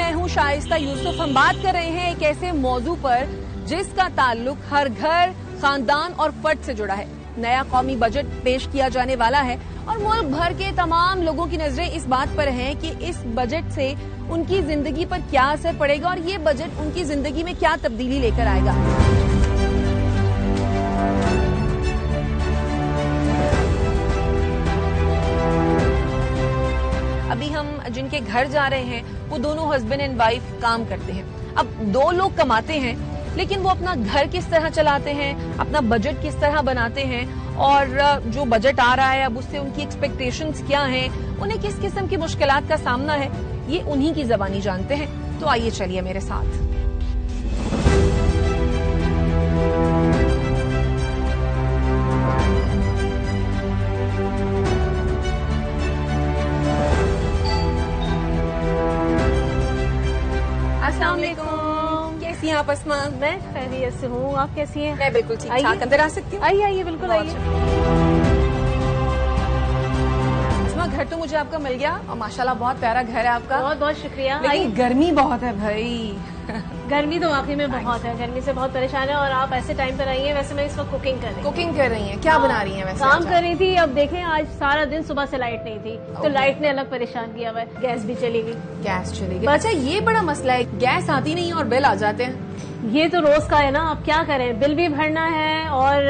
मैं हूं शाइस्ता यूसुफ। हम बात कर रहे हैं एक ऐसे मौजू पर जिसका ताल्लुक हर घर, खानदान और फर्द से जुड़ा है। नया कौमी बजट पेश किया जाने वाला है और मुल्क भर के तमाम लोगों की नजरें इस बात पर हैं कि इस बजट से उनकी जिंदगी पर क्या असर पड़ेगा और ये बजट उनकी जिंदगी में क्या तब्दीली लेकर आएगा। अभी हम जिनके घर जा रहे हैं वो दोनों हस्बैंड एंड वाइफ काम करते हैं। अब दो लोग कमाते हैं लेकिन वो अपना घर किस तरह चलाते हैं, अपना बजट किस तरह बनाते हैं और जो बजट आ रहा है अब उससे उनकी एक्सपेक्टेशंस क्या हैं, उन्हें किस किस्म की मुश्किलात का सामना है, ये उन्हीं की ज़बानी जानते हैं। तो आइए चलिए मेरे साथ। अस्सलाम वालेकुम, कैसी हैं आप अस्मा? मैं खैरियत से हूँ, आप कैसी हैं? मैं बिल्कुल ठीक ठाक। अंदर आ सकती हूँ? आइए आइए, बिल्कुल आइए। अस्मा, घर तो मुझे आपका मिल गया और माशाल्लाह बहुत प्यारा घर है आपका। बहुत बहुत शुक्रिया। लेकिन गर्मी बहुत है भाई। गर्मी तो वाकई में बहुत है, गर्मी से बहुत परेशान है। और आप ऐसे टाइम पर आई हैं, वैसे मैं इस वक्त कुकिंग कर रही हूँ। कुकिंग कर रही हैं? क्या बना रही हैं वैसे? काम कर रही थी। अब देखें, आज सारा दिन सुबह से लाइट नहीं थी तो लाइट ने अलग परेशान किया हुआ है। गैस भी चली गई। गैस चली गई। अच्छा, ये बड़ा मसला है, गैस आती नहीं और बिल आ जाते हैं। ये तो रोज का है ना, अब क्या करें, बिल भी भरना है और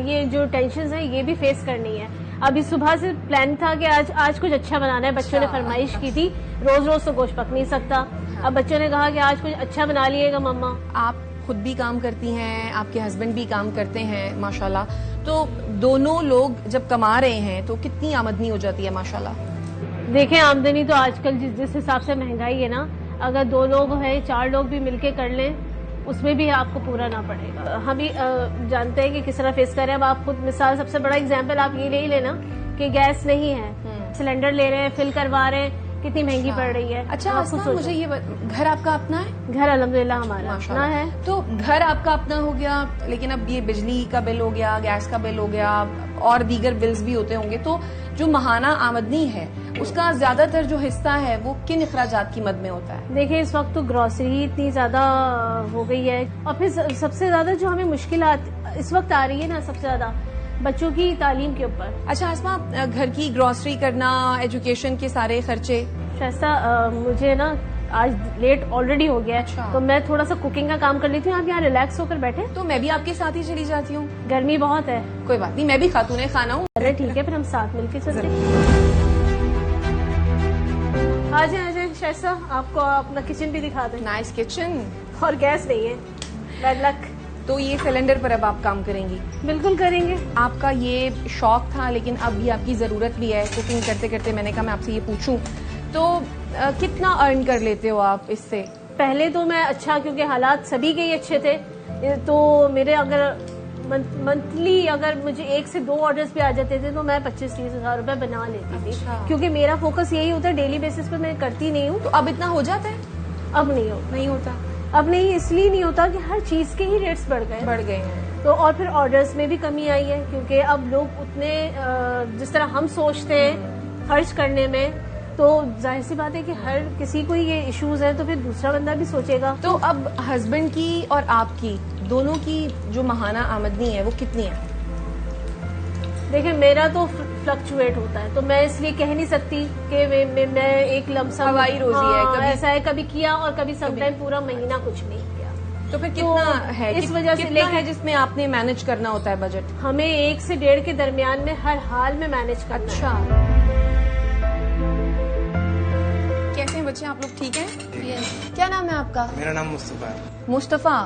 ये जो टेंशन है ये भी फेस करनी है। अभी सुबह से प्लान था कि आज कुछ अच्छा बनाना है। बच्चों ने फरमाइश की थी, रोज रोज तो गोश्त पक नहीं सकता। अब बच्चों ने कहा कि आज कुछ अच्छा बना लिएगा मम्मा। आप खुद भी काम करती हैं, आपके हस्बैंड भी काम करते हैं माशाल्लाह, तो दोनों लोग जब कमा रहे हैं तो कितनी आमदनी हो जाती है माशाल्लाह? देखें, आमदनी तो आजकल जिस हिसाब से महंगाई है ना, अगर 2 लोग हैं, 4 लोग भी मिलके कर लें उसमें भी आपको पूरा ना पड़ेगा। हम भी जानते हैं कि किस तरह फेस कर रहे हैं। अब आप खुद मिसाल, सबसे बड़ा एग्जाम्पल आप ये ले ही लेना कि गैस नहीं है, सिलेंडर ले रहे हैं, फिल करवा रहे हैं, कितनी महंगी पड़ रही है। अच्छा मुझे ये घर आपका अपना है? घर अल्हम्दुलिल्लाह हमारा अपना है। तो घर आपका अपना हो गया, लेकिन अब ये बिजली का बिल हो गया, गैस का बिल हो गया और दीगर बिल्स भी होते होंगे, तो जो माहाना आमदनी है उसका ज्यादातर जो हिस्सा है वो किन अखराजात की मद में होता है? देखिए, इस वक्त तो ग्रोसरी इतनी ज्यादा हो गई है और फिर सबसे ज्यादा जो हमें मुश्किलात इस वक्त आ रही है ना, सबसे ज्यादा बच्चों की तालीम के ऊपर। अच्छा आसमा, घर की ग्रोसरी करना, एजुकेशन के सारे खर्चे। शाइस्ता, मुझे ना आज लेट ऑलरेडी हो गया है। अच्छा। तो मैं थोड़ा सा कुकिंग का काम कर लेती हूँ। आप यहाँ रिलैक्स होकर बैठे। तो मैं भी आपके साथ ही चली जाती हूँ। गर्मी बहुत है। कोई बात नहीं, मैं भी खातूने खाना हूँ। अरे ठीक है, फिर हम साथ मिलकर चलते हैं। आ जाए शाइस्ता, आपको अपना किचन भी दिखा दें। Nice kitchen. और गैस नहीं है, बैड लक। तो ये सिलेंडर पर अब आप काम करेंगी? बिल्कुल करेंगे। आपका ये शौक था लेकिन अब ये आपकी जरूरत भी है। कुकिंग करते करते मैंने कहा मैं आपसे ये पूछूं, तो कितना अर्न कर लेते हो आप इससे? पहले तो मैं अच्छा, क्योंकि हालात सभी के ही अच्छे थे, तो मेरे अगर मंथली अगर मुझे 1 से 2 ऑर्डर्स भी आ जाते थे तो मैं 25-30 हज़ार रुपए बना लेती थी। अच्छा। क्योंकि मेरा फोकस यही होता है, डेली बेसिस पे मैं करती नहीं हूँ। तो अब इतना हो जाता है? अब नहीं होता। अब नहीं, इसलिए नहीं होता कि हर चीज के ही रेट्स बढ़ गए हैं। तो और फिर ऑर्डर्स में भी कमी आई है, क्योंकि अब लोग उतने जिस तरह हम सोचते हैं खर्च करने में, तो जाहिर सी बात है कि हर किसी को ये इश्यूज है, तो फिर दूसरा बंदा भी सोचेगा। तो अब हस्बैंड की और आपकी दोनों की जो माहाना आमदनी है वो कितनी है? देखिए, मेरा तो फ्लक्चुएट होता है, तो मैं इसलिए कह नहीं सकती कि मैं एक लमसम हवाई रोजी है। कभी ऐसा है, कभी किया और कभी समटाइम पूरा महीना कुछ नहीं किया। तो फिर कितना है? इस वजह से कितना है जिसमें आपने मैनेज करना होता है बजट? हमें 1 से 1.5 के दरमियान में हर हाल में मैनेज करना। अच्छा, कैसे हैं बच्चे, आप लोग ठीक हैं? क्या नाम है आपका? मेरा नाम मुस्तफा है। मुस्तफा।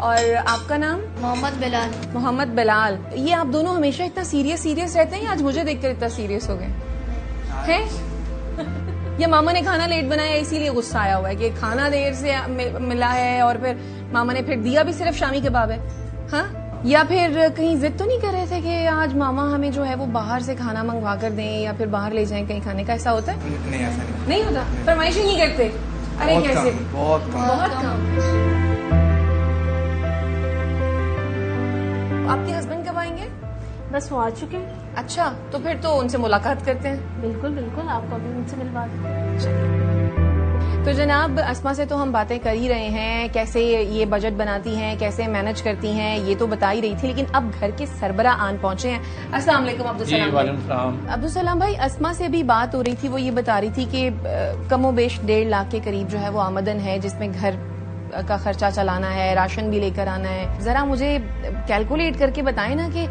और आपका नाम? मोहम्मद बिलाल। मोहम्मद बिलाल। ये आप दोनों हमेशा इतना सीरियस रहते हैं या आज मुझे देखकर इतना सीरियस हो गए हैं? या मामा ने खाना लेट बनाया इसीलिए गुस्सा आया हुआ है कि खाना देर से मिला है और फिर मामा ने फिर दिया भी सिर्फ शामी कबाब है? हाँ, या फिर कहीं जिद तो नहीं कर रहे थे कि आज मामा हमें जो है वो बाहर से खाना मंगवा कर दें या फिर बाहर ले जाएं कहीं खाने का? ऐसा होता है? नहीं, ऐसा नहीं होता। फरमाइश ही नहीं करते? अरे कैसे? बहुत कम। आपके हस्बैंड कब आएंगे? बस वो आ चुके हैं। अच्छा, तो फिर तो उनसे मुलाकात करते हैं। बिल्कुल बिल्कुल, आपको अभी उनसे मिलवा दें। तो जनाब अस्मा से तो हम बातें कर ही रहे हैं, कैसे ये बजट बनाती हैं, कैसे मैनेज करती हैं, ये तो बता ही रही थी, लेकिन अब घर के सरबरा आन पहुंचे हैं। अस्सलाम वालेकुम अब्दुल सलाम भाई। अब्दुल सलाम भाई, अस्मा से अभी बात हो रही थी, वो ये बता रही थी कि कमोबेश 1.5 लाख के करीब जो है वो आमदन है, जिसमें घर का खर्चा चलाना है, राशन भी लेकर आना है। जरा मुझे कैलकुलेट करके बताएं ना कि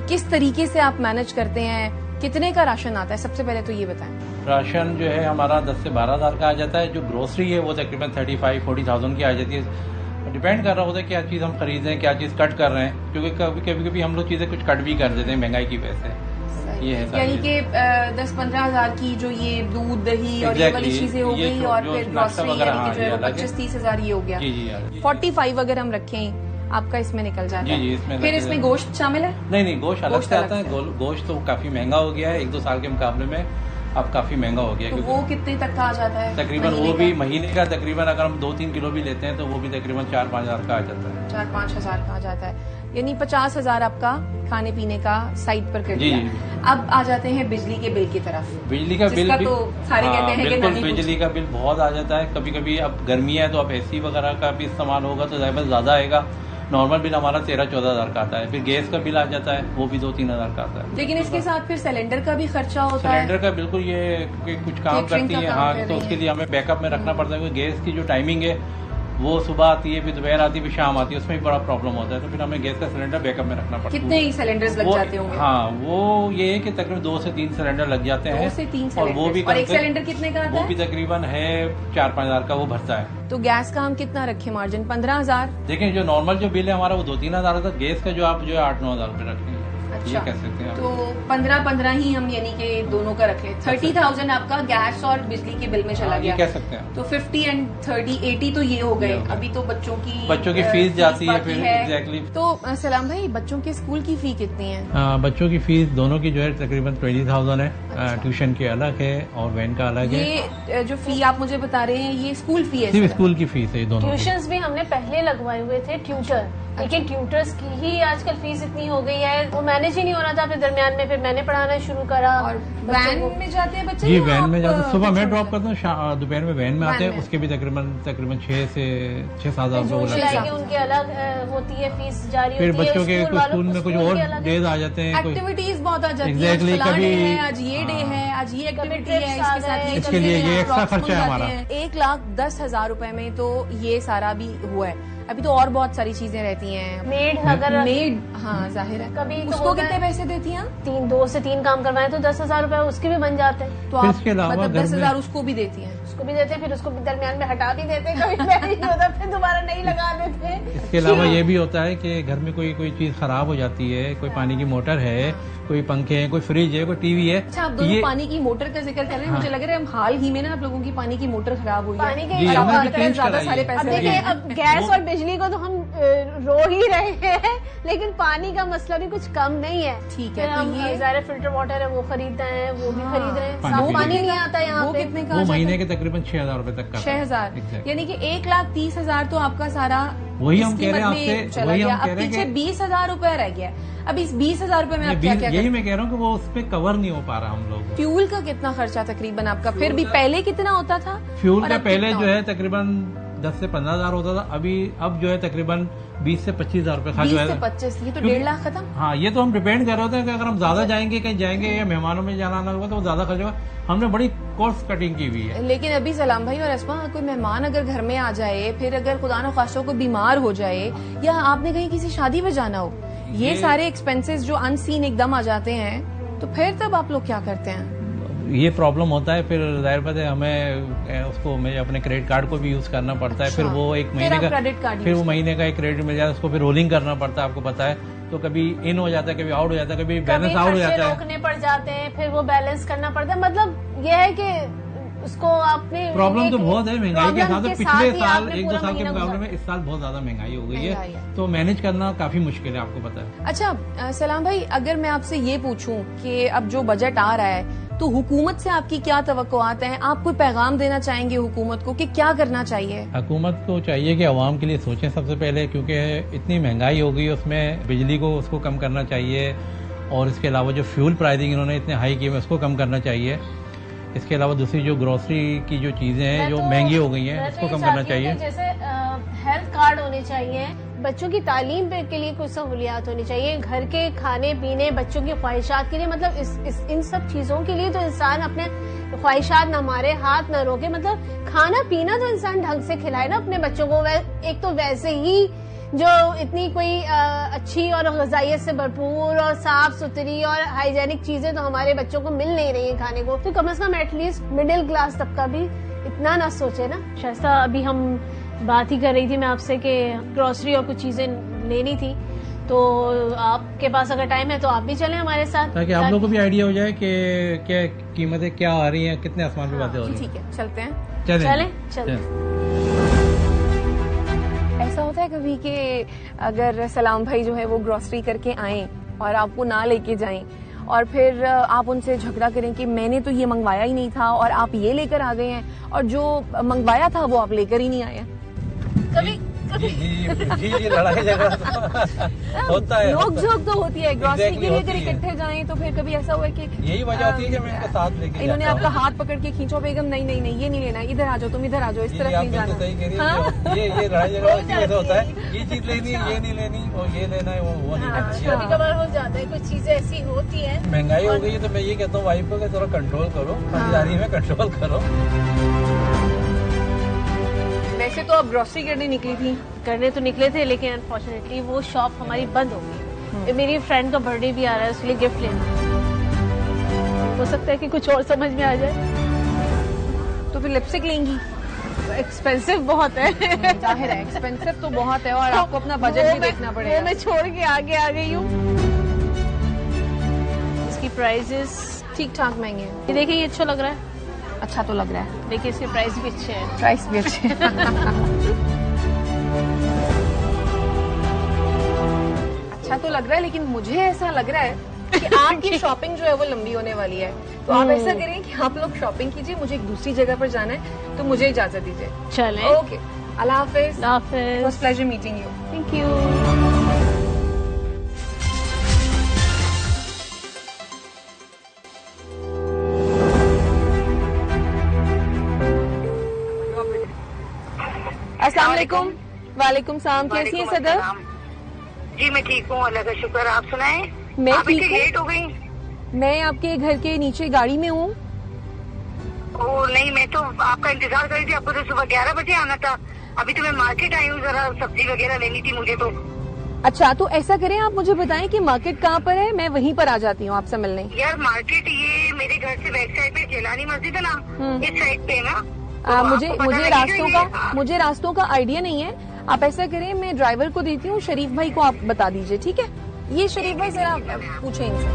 किस तरीके से आप मैनेज करते हैं, कितने का राशन आता है, सबसे पहले तो ये बताएं। राशन जो है हमारा 10 से 12 हज़ार का आ जाता है। जो ग्रोसरी है वो तकरीबन 35-40,000 की आ जाती है। डिपेंड कर रहा होता है क्या चीज़ हम खरीद रहे हैं, क्या चीज़ कट कर रहे हैं, क्योंकि कभी कभी हम लोग चीज़ें कुछ कट भी कर देते हैं महंगाई की वजह से। ये है यानी कि 10-15 हज़ार की जो ये दूध दही और ये वाली चीजें हो गई, और फिर ग्रोसरी यानी कि जो है 25-30 हज़ार ये हो गया। 45 अगर हम रखें आपका इसमें निकल जाता है। जी, इसमें फिर इसमें गोश्त शामिल है? नहीं, गोश्त अलग से आता है। गोश्त तो काफी महंगा हो गया है 1-2 साल के मुकाबले में, अब काफी महंगा हो गया है। तो वो कितने तक का आ जाता है? तकरीबन वो भी महीने का तकरीबन अगर हम 2-3 किलो भी लेते हैं तो वो भी तकरीबन 4-5 हज़ार का आ जाता है। 4-5 हज़ार का आ जाता है, यानी 50 हज़ार आपका खाने पीने का साइड पर कर दिया। अब आ जाते हैं बिजली के बिल की तरफ। बिजली का बिल भी तो सारे कहते हैं कि बिल्कुल नहीं, बिजली का बिल बहुत आ जाता है। कभी कभी अब गर्मी है तो अब एसी वगैरह का भी इस्तेमाल होगा तो ज्यादा आएगा। नॉर्मल बिल हमारा 13-14 हज़ार का आता है। फिर गैस का बिल आ जाता है, वो भी 2-3 हज़ार का आता है। लेकिन इसके साथ फिर सिलेंडर का भी खर्चा होता है। सिलेंडर का बिल्कुल ये कुछ काम करती है, हाँ, तो उसके लिए हमें बैकअप में रखना पड़ता है। गैस की जो टाइमिंग है वो सुबह आती है, फिर दोपहर आती है, फिर शाम आती है, उसमें भी बड़ा प्रॉब्लम होता है। तो फिर हमें गैस का सिलेंडर बैकअप में रखना पड़ता है। कितने ही सिलेंडर्स लग जाते होंगे? हाँ, वो ये है कि तकरीबन 2 से 3 सिलेंडर लग जाते हैं। 2 से 3 और वो भी और एक सिलेंडर कितने का आता वो है? भी तकरीबन है 4-5 हज़ार का वो भरता है। तो गैस का हम कितना रखें मार्जिन? 15 हज़ार? देखिए जो नॉर्मल जो बिल है हमारा वो 2-3 हज़ार था। गैस का जो आप जो है 8-9 हज़ार रुपये रखेंगे। अच्छा, ये कह सकते हैं। तो 15 ही हम यानी कि दोनों का रख लें। 30,000 आपका गैस और बिजली के बिल में चला गया, कह सकते हैं। तो 50 एंड 30 80 तो ये हो गए। अभी तो बच्चों की फीस जाती है फिर एग्जैक्टली। तो सलाम भाई, बच्चों के स्कूल की फी कितनी है? बच्चों की फीस दोनों की जो है तकरीबन 20,000 है। ट्यूशन की अलग है और वैन का अलग है। ये जो फी आप मुझे बता रहे हैं ये स्कूल फी है? सिर्फ स्कूल की फीस है दोनों। ट्यूशंस भी हमने पहले लगवाए हुए थे ट्यूटर, लेकिन ट्यूटर्स की ही आजकल फीस इतनी हो गई है, वो मैनेज ही नहीं हो रहा था। फिर दरमियान में फिर मैंने पढ़ाना शुरू करा। और वैन में जाते हैं बच्चे? जी, वैन में जाते हैं। सुबह मैं ड्रॉप करता हूँ, दोपहर में वैन में आते हैं। उसके भी तकरीबन 6 से 7 हज़ार उनके अलग होती है फीस जारी। फिर बच्चों के स्कूल में कुछ और डेज आ जाते हैं, एक्टिविटीज बहुत आ जाती है। कभी आज ये डे है, आज ये एक्टिविटी है, इसके साथ ये इसके लिए ये एक्स्ट्रा खर्चा है हमारा। 1,10,000 रुपए में तो ये सारा भी हुआ है। अभी तो और बहुत सारी चीजें रहती हैं। मेड हाँ जाहिर है। कभी तो उसको कितने पैसे देती हैं? 2 से 3 काम करवाए तो 10,000 रुपए उसके भी बन जाते हैं। तो आप मतलब 10,000 उसको भी देती हैं? उसको भी देते, फिर उसको दरमियान में हटा भी देते, कभी नहीं होता फिर दोबारा नहीं लगा देते। इसके अलावा ये भी होता है कि घर में कोई चीज खराब हो जाती है, कोई पानी की मोटर है, कोई पंखे हैं, कोई फ्रिज है, कोई टीवी है। अच्छा, आप दोनों पानी की मोटर का जिक्र कर रहे हैं। मुझे लग रहा है हम हाल ही में ना आप लोगों की पानी की मोटर खराब हुई है। ज्यादा सारे पैसे। देखिए, अब गैस और बिजली को तो हम रो ही रहे हैं, लेकिन पानी का मसला भी कुछ कम नहीं है। ठीक है, हम ज़ाहिर फिल्टर वाटर है वो खरीदते हैं, वो भी खरीद रहे हैं। साफ पानी नहीं आता यहाँ पे। कितने का? वो महीने के तकरीबन 6,000 रुपए तक का। 6,000, यानी कि 1,30,000 तो आपका सारा वही हम कह रहे हैं आपसे, वही हम कह रहे हैं कि 20,000 रुपए रह गया। अब इस 20,000 रुपए में आप क्या क्या? यही मैं कह रहा हूँ कि वो उस पर कवर नहीं हो पा रहा हम लोग। फ्यूल का कितना खर्चा तकरीबन आपका फिर भी पहले कितना होता था? फ्यूल का पहले जो है तकरीबन 10 से 15 हज़ार होता था। अब जो है तकरीबन 20 से 25 हज़ार रुपए खर्च है। 25, ये तो 1.5 लाख खत्म। हाँ, ये तो हम डिपेंड कर रहे होते हैं कि अगर हम ज्यादा जाएंगे, कहीं जाएंगे या मेहमानों में जाना आना होगा तो वो ज्यादा खर्च होगा। हमने बड़ी कॉस्ट कटिंग की हुई है। लेकिन अभी सलाम भाई और अस्मा, कोई मेहमान अगर घर में आ जाए, फिर अगर खुदा न खास्ता कोई बीमार हो जाए या आपने कहीं किसी शादी में जाना हो, ये सारे एक्सपेंसेस जो अनसीन एकदम आ जाते हैं, तो फिर तब आप लोग क्या करते हैं? ये प्रॉब्लम होता है। फिर जाहिर बात है हमें उसको मैं अपने क्रेडिट कार्ड को भी यूज करना पड़ता है। फिर वो एक महीने का क्रेडिट कार्ड, फिर वो महीने का एक क्रेडिट मिल जाता है, उसको फिर रोलिंग करना पड़ता है, आपको पता है। तो कभी इन हो जाता है, कभी आउट हो जाता है, कभी बैलेंस आउट हो जाता है, रोकने पड़ जाते हैं, फिर वो बैलेंस करना पड़ता है। मतलब ये है कि उसको आपने प्रॉब्लम तो बहुत है महंगाई के साथ। पिछले साल 1-2 साल के मुकाबले में इस साल बहुत ज्यादा महंगाई हो गई है, तो मैनेज करना काफी मुश्किल है, आपको पता है। अच्छा सलाम भाई, अगर मैं आपसे ये पूछूं कि अब जो बजट आ रहा है तो हुकूमत से आपकी क्या तवक्कुआत हैं? आप कोई पैगाम देना चाहेंगे हुकूमत को कि क्या करना चाहिए? हुकूमत को चाहिए कि आवाम के लिए सोचें सबसे पहले, क्योंकि इतनी महंगाई हो गई, उसमें बिजली को उसको कम करना चाहिए। और इसके अलावा जो फ्यूल प्राइसिंग इन्होंने इतने हाई किए उसको कम करना चाहिए। इसके अलावा दूसरी जो ग्रोसरी की जो चीजें हैं जो महंगी हो गई हैं उसको कम करना चाहिए। जैसे हेल्थ कार्ड होने चाहिए, बच्चों की तालीम के लिए कुछ सहूलियात होनी चाहिए, घर के खाने पीने, बच्चों की ख्वाहिशात के लिए, मतलब इन सब चीजों के लिए तो इंसान अपने ख्वाहिशात न मारे, हाथ न रोके, मतलब खाना पीना तो इंसान ढंग से खिलाए ना अपने बच्चों को। एक तो वैसे ही जो इतनी कोई अच्छी और ग़िज़ाइयत से भरपूर और साफ सुथरी और हाइजेनिक चीजें तो हमारे बच्चों को मिल नहीं रही है खाने को, तो कम से कम एटलीस्ट मिडिल क्लास तबका भी इतना ना सोचे ना। शायद अभी हम बात ही कर रही थी मैं आपसे कि ग्रोसरी और कुछ चीजें लेनी थी, तो आपके पास अगर टाइम है तो आप भी चलें हमारे साथ, ताकि आप लोगों को भी आइडिया हो जाए कि क्या कीमतें क्या आ रही हैं, कितने आसमान पे बातें हो रही हैं। ठीक है, चलते हैं। चलें। ऐसा होता है कभी कि अगर सलाम भाई जो है वो ग्रोसरी करके आए और आपको ना लेके जाएं और फिर आप उनसे झगड़ा करें कि मैंने तो ये मंगवाया ही नहीं था और आप ये लेकर आ गए हैं, और जो मंगवाया था वो आप लेकर ही नहीं आए हैं। कभी जी लड़ाई झगड़ा होता है, नोक झोंक तो होती है। ग्रोसरी के लिए अगर इकट्ठे जाएं तो फिर कभी ऐसा हुआ है कि यही वजह होती है कि मैं इनका साथ लेके इन्होंने आपका हाथ पकड़ के खींचो, बेगम नहीं नहीं नहीं ये नहीं लेना, इधर आ जाओ, तुम इधर आ जाओ, इस तरफ नहीं जाना। सही कह रही है। ये लड़ाई झगड़ा ऐसा होता है, ये चीज लेनी है, ये नहीं लेनी, और ये लेना है, वो नहीं लेना। कभी कभार हो जाता है, कुछ चीजें ऐसी होती हैं। महंगाई हो गई है तो मैं ये कहता हूँ वाइफ को थोड़ा कंट्रोल करो, खरीदारी में कंट्रोल करो। वैसे तो आप ग्रोसरी करने तो निकले थे, लेकिन अनफॉर्चुनेटली वो शॉप हमारी बंद हो गई। मेरी फ्रेंड का बर्थडे भी आ रहा है, उसके लिए गिफ्ट लेना, हो सकता है कि कुछ और समझ में आ जाए। तो फिर लिपस्टिक लेंगी? एक्सपेंसिव बहुत है। जाहिर है एक्सपेंसिव तो बहुत है, और आपको अपना बजट भी देखना पड़ेगा। वो मैं छोड़ के आगे आ गई हूँ। इसकी प्राइसेस ठीक ठाक महंगे हैं। ये देखिए, ये अच्छा लग रहा है, अच्छा तो लग रहा है। देखिए इसके प्राइस भी अच्छे हैं। प्राइस भी अच्छे हैं। अच्छा तो लग रहा है, लेकिन मुझे ऐसा लग रहा है कि आपकी शॉपिंग जो है वो लंबी होने वाली है, तो आप ऐसा करें कि आप लोग शॉपिंग कीजिए, मुझे एक दूसरी जगह पर जाना है, तो मुझे इजाजत दीजिए। चलें। Okay, Allah Hafiz. Allah Hafiz. It was pleasure meeting you. Thank you. अस्सलाम वालेकुम। वालेकुम सलाम, कैसी है सदर? जी मैं ठीक हूँ, अल्लाह का शुक्र। आप सुनाएं? मैं आप ठीक इतनी हूँ। लेट हो गई? मैं आपके घर के नीचे गाड़ी में हूँ। ओ नहीं, मैं तो आपका इंतजार कर रही थी, आपको तो सुबह 11 बजे आना था। अभी तो मैं मार्केट आई हूँ, जरा सब्जी वगैरह लेनी थी मुझे तो। अच्छा, तो ऐसा करें, आप मुझे बताएं कि मार्केट कहाँ पर है, मैं वहीं पर आ जाती हूँ आपसे मिलने। यार मार्केट ये मेरे घर से बैक साइड पे जेलानी मस्जिद है ना, इस साइड पे ना। तो मुझे आपको पता मुझे लगेगा मुझे रास्तों का आइडिया नहीं है। आप ऐसा करें, मैं ड्राइवर को देती हूँ, शरीफ भाई को आप बता दीजिए, ठीक है? ये शरीफ भाई जरा पूछें इनसे।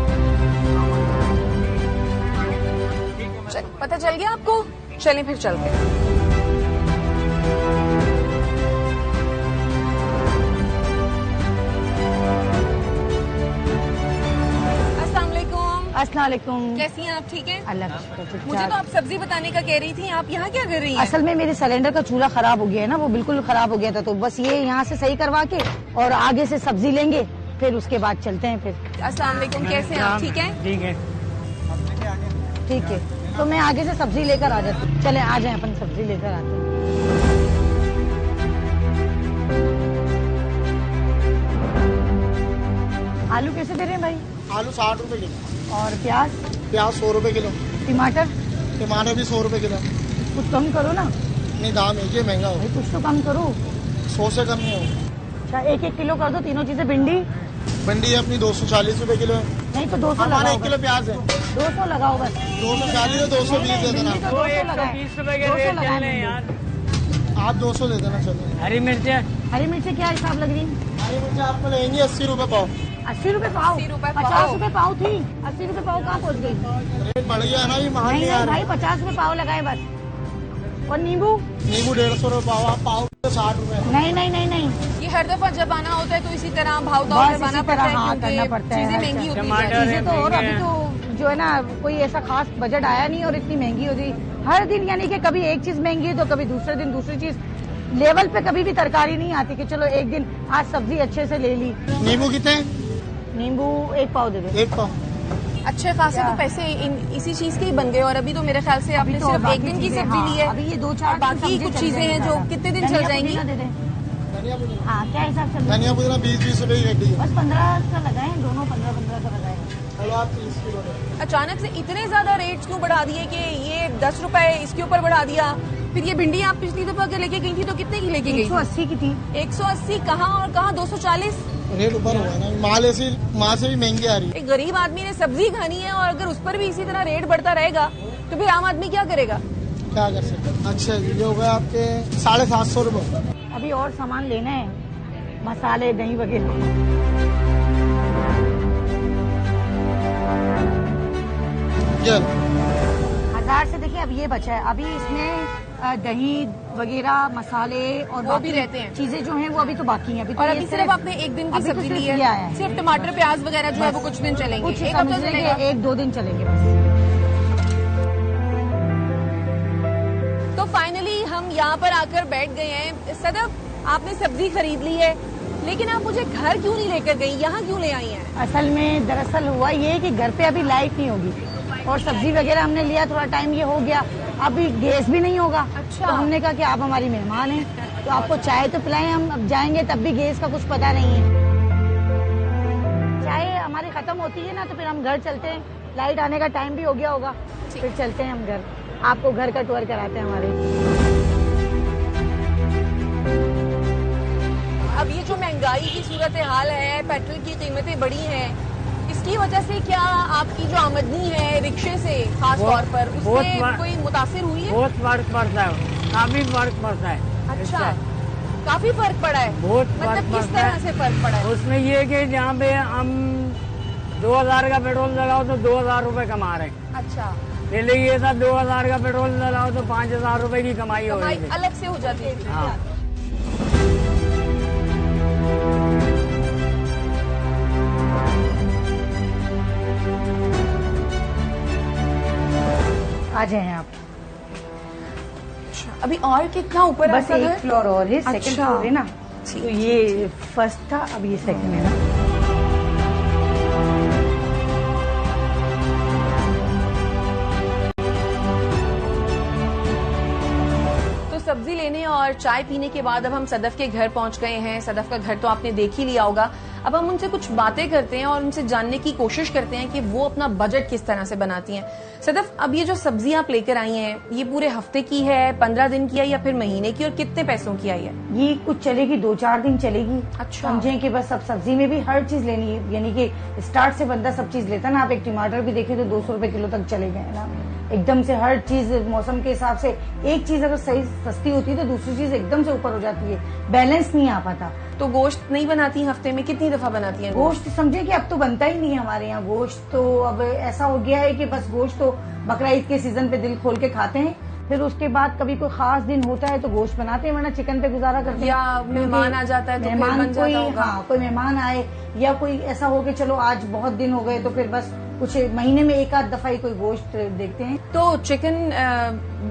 पता चल गया आपको? चलें फिर चलते हैं। अस्सलाम वालेकुम। कैसी हैं आप? ठीक हैं? अल्लाह का शुक्र। मुझे तो आप सब्जी बताने का कह रही थी, आप यहाँ क्या कर रही हैं? असल में मेरे सिलेंडर का चूल्हा खराब हो गया है ना, वो बिल्कुल खराब हो गया था, तो बस ये यहाँ से सही करवा के और आगे से सब्जी लेंगे, फिर उसके बाद चलते हैं फिर। अस्सलाम वालेकुम, कैसे हैं आप? ठीक हैं? ठीक है, ठीक है, तो मैं आगे से सब्जी लेकर आ जाती हूँ। चले आ जाए, अपन सब्जी लेकर आते हैं। आलू कैसे दे रहे हैं भाई? आलू 60 रुपए किलो और प्याज? प्याज 100 रुपए किलो। टमाटर? टमाटर भी 100 रुपए किलो। कुछ कम करो ना नहीं, दाम एक ही महंगा हो, भाई, कुछ तो कम करो। 100 से कम नहीं हो। अच्छा, 1-1 किलो कर दो तीनों चीजें। भिंडी? भिंडी अपनी 240 रुपए किलो है। नहीं तो 200 हमारा लगाओ 1 किलो बस। प्याज है, 200 लगाओ बस। 240 तो 220 दे देना। 200 लगाए। आप 200 दे देना। चलो, हरी मिर्ची क्या हिसाब लग रही? हरी मिर्च आपको लेंगे 80 रुपए पाव। 80 रुपए पाव? 80 रुपए पाव। 50 रुपए पाव थी, 80 रुपए पाव कहाँ पहुँच गई? रेट बढ़ गया है ना, ये महंगा नहीं नहीं आ नहीं रहा। भाई, 50 रुपए पाव लगाए बस। और नींबू? नींबू 150 रुपए पाव, आप पाव 60 रुपए। नहीं नहीं नहीं नहीं, ये हर दफा जब आना होता है तो इसी तरह भाव ताव बस करवाना इसी पड़ता तरह, हाँ, है, करना पड़ता है। चीजें महंगी होती हैं। चीजें तो, और अभी तो जो है ना, कोई ऐसा खास बजट आया नहीं और इतनी महंगी हो गई हर दिन, यानी कि कभी एक चीज महंगी है तो कभी दूसरे दिन दूसरी चीज। लेवल पे कभी भी तरकारी नहीं आती कि चलो एक दिन आज सब्जी अच्छे से ले ली। नींबू कितने? नींबू 1 पाव दे दो। 1 पाव। अच्छे खासे तो पैसे इसी चीज के ही बन गए। और अभी तो मेरे ख्याल से आपने तो सिर्फ बाकी एक दिन की चीजें, सब्जी ली है, अभी ये 2-4 और बाकी कुछ चीजें हैं जो कितने दिन चल जाएंगी। धनिया पुदीना हाँ, क्या हिसाब से? धनिया पुदीना 20-20 रुपए की गड्डी है। बस 15 का लगाए, दोनों 15-15 का लगाए। चलो आप 30 किलो दे। अचानक से इतने ज्यादा रेट्स क्यों बढ़ा दिए कि ये 10 रुपए इसके ऊपर बढ़ा दिया? फिर ये भिंडी आप पिछली दफा अगर लेके गई थी तो कितने की लेके गई? 180 की थी। 180 कहाँ और कहाँ 240? रेट ऊपर हुआ है ना, माल से भी महंगी आ रही है। एक गरीब आदमी ने सब्जी खानी है और अगर उस पर भी इसी तरह रेट बढ़ता रहेगा तो फिर आम आदमी क्या करेगा? क्या कर सकते हैं। अच्छा जी, ये हो गया आपके 750 रुपए। अभी और सामान लेना है, मसाले, दही वगैरह। चल 1000 से देखिए अब ये बचा है। अभी इसमें दही वगैरह, मसाले और वो भी रहते हैं। चीजें जो हैं वो अभी तो बाकी हैं। और अभी सिर्फ आपने एक दिन की अभी तो सब्जी सिर्फ ली ये आया है, है। सिर्फ टमाटर प्याज वगैरह जो है वो कुछ दिन चलेंगे, कुछ एक हफ्ता चलेगा। 1-2 दिन चलेंगे बस। तो फाइनली हम यहाँ पर आकर बैठ गए हैं। सदफ, आपने सब्जी खरीद ली है, लेकिन आप मुझे घर क्यों नहीं लेकर गई, यहाँ क्यों ले आई हैं? असल में दरअसल हुआ ये कि घर पे अभी लाइट नहीं होगी और सब्जी वगैरह हमने लिया, थोड़ा टाइम ये हो गया, अभी गैस भी नहीं होगा। अच्छा। तो हमने कहा कि आप हमारी मेहमान हैं तो आपको चाय तो पिलाएं, हम अब जाएंगे तब भी गैस का कुछ पता नहीं है। चाय हमारी खत्म होती है ना तो फिर हम घर चलते हैं, लाइट आने का टाइम भी हो गया होगा, फिर चलते हैं हम घर, आपको घर का टूर कराते हैं हमारे। अब ये जो महंगाई की सूरत हाल है, पेट्रोल की कीमतें बढ़ी हैं, इसकी वजह से क्या आपकी जो आमदनी है रिक्शे से खास तौर पर उससे कोई मुतासिर हुई है? बहुत फर्क पड़ता है, काफी फर्क पड़ता है। अच्छा, काफी फर्क पड़ा है। बहुत फर्क मतलब किस पड़ता तरह है। से फर्क पड़ा है? उसमें ये है कि जहाँ पे हम 2000 का पेट्रोल लगाओ तो 2000 रुपए कमा रहे हैं। अच्छा, पहले ये था 2000 का पेट्रोल लगाओ तो 5000 रुपए की कमाई हो रही कमाई थी। अलग से हो जाती थी। हाँ। आ जाए आप। अभी और कितना ऊपर बस आता एक है? फ्लोर और है, सेकंड अच्छा। फ्लोर है ना, ठीक, तो ये फर्स्ट था, अब ये सेकंड है ना। तो सब्जी लेने और चाय पीने के बाद अब हम सदफ के घर पहुंच गए हैं। सदफ का घर तो आपने देख ही लिया होगा। अब हम उनसे कुछ बातें करते हैं और उनसे जानने की कोशिश करते हैं कि वो अपना बजट किस तरह से बनाती हैं। सदफ, अब ये जो सब्जी आप लेकर आई हैं, ये पूरे हफ्ते की है, 15 दिन की है या फिर महीने की, और कितने पैसों की आई है? ये कुछ चलेगी, 2-4 दिन चलेगी। अच्छा। समझें कि बस अब सब्जी में भी हर चीज लेनी है, यानी कि स्टार्ट से बंदा सब चीज लेता ना। आप एक टमाटर भी देखें तो 200 रुपए किलो तक चले गए ना, एकदम से हर चीज मौसम के हिसाब से। एक चीज अगर सही सस्ती होती है तो दूसरी चीज एकदम से ऊपर हो जाती है, बैलेंस नहीं आ पाता। तो गोश्त नहीं बनाती हफ्ते में, कितनी दफा बनाती हैं? गोश्त समझे कि अब तो बनता ही नहीं है हमारे यहाँ गोश्त। तो अब ऐसा हो गया है कि बस गोश्त तो बकरा ईद के सीजन पे दिल खोल के खाते हैं, फिर उसके बाद कभी कोई खास दिन होता है तो गोश्त बनाते हैं, वरना चिकन पे गुजारा करते हैं। या मेहमान आ जाता है तो फिर मेहमान बन जाता कोई, होगा। हाँ, कोई मेहमान आए या कोई ऐसा हो कि चलो आज बहुत दिन हो गए तो फिर बस कुछ महीने में एक आध दफा ही कोई गोश्त देखते हैं। तो चिकन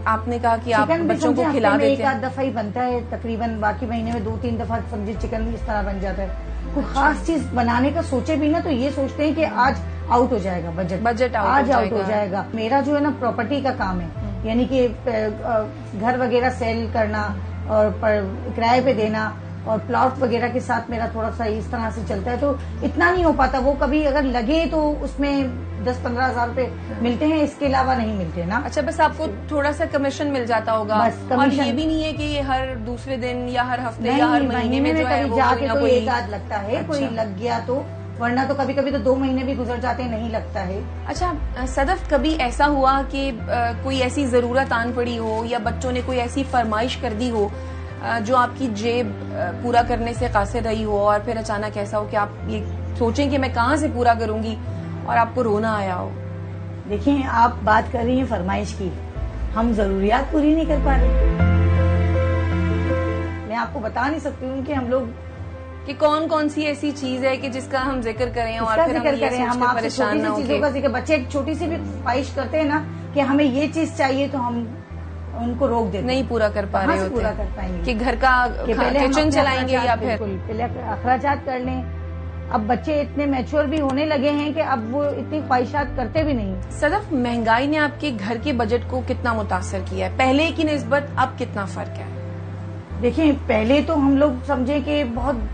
आपने कहा कि आप चिकन भी बच्चों को समझे खिला हफ्ते में देते एक आध हैं। दफा ही बनता है तकरीबन, बाकी महीने में 2-3 दफा समझे चिकन इस तरह बन जाता है। कोई खास चीज बनाने का सोचे भी ना तो ये सोचते हैं कि आज आउट हो जाएगा बजट out आज हो आउट हो जाएगा। जाएगा। मेरा जो है ना प्रॉपर्टी का काम है, यानी कि घर वगैरह सेल करना और किराए पे देना और प्लॉट वगैरह के साथ मेरा थोड़ा सा इस तरह से चलता है, तो इतना नहीं हो पाता। वो कभी अगर लगे तो उसमें 10-15 हजार रुपए मिलते हैं, इसके अलावा नहीं मिलते ना। अच्छा, बस आपको थोड़ा सा कमीशन मिल जाता होगा। बस और कमीशन। ये भी नहीं है कि ये हर दूसरे दिन या हर हफ्ते नहीं, या हर महीने में जो है कभी वो जाके कोई ना कोई कोई एक आध लगता है। अच्छा। कोई लग गया तो, वरना तो कभी कभी तो 2 महीने भी गुजर जाते हैं, नहीं लगता है। अच्छा सदफ, कभी ऐसा हुआ कि कोई ऐसी जरूरत आन पड़ी हो या बच्चों ने कोई ऐसी फरमाइश कर दी हो जो आपकी जेब पूरा करने से कासिर रही हो, और फिर अचानक ऐसा हो कि आप ये सोचें कि मैं कहाँ से पूरा करूंगी और आपको रोना आया हो? देखिए, आप बात कर रही हैं फरमाइश की, हम जरूरियात पूरी नहीं कर पा रहे। मैं आपको बता नहीं सकती हूँ कि हम लोग कि कौन कौन सी ऐसी चीज है कि जिसका हम जिक्र करें और इसका फिर हम जिक्र ये करें, सोच हम के आपसे परेशान छोटी ना सी हो चीजों का जिक्र। बच्चे एक छोटी सी भी ख्वाहिश करते हैं ना कि हमें ये चीज चाहिए तो हम उनको रोक देते हैं। नहीं पूरा कर पा रहे कहाँ से होते पूरा कर पाएंगे कि घर का कि पहले हम किचन अपने चलाएंगे या अखराजात, फिर बिल्कुल, पहले अखराजात कर लें, अब बच्चे इतने मैच्योर भी होने लगे हैं कि अब वो इतनी ख्वाहिशात करते भी नहीं। सदफ, महंगाई ने आपके घर के बजट को कितना मुतासर किया है? पहले की निस्बत अब कितना फर्क है? देखिए, पहले तो हम लोग समझे कि बहुत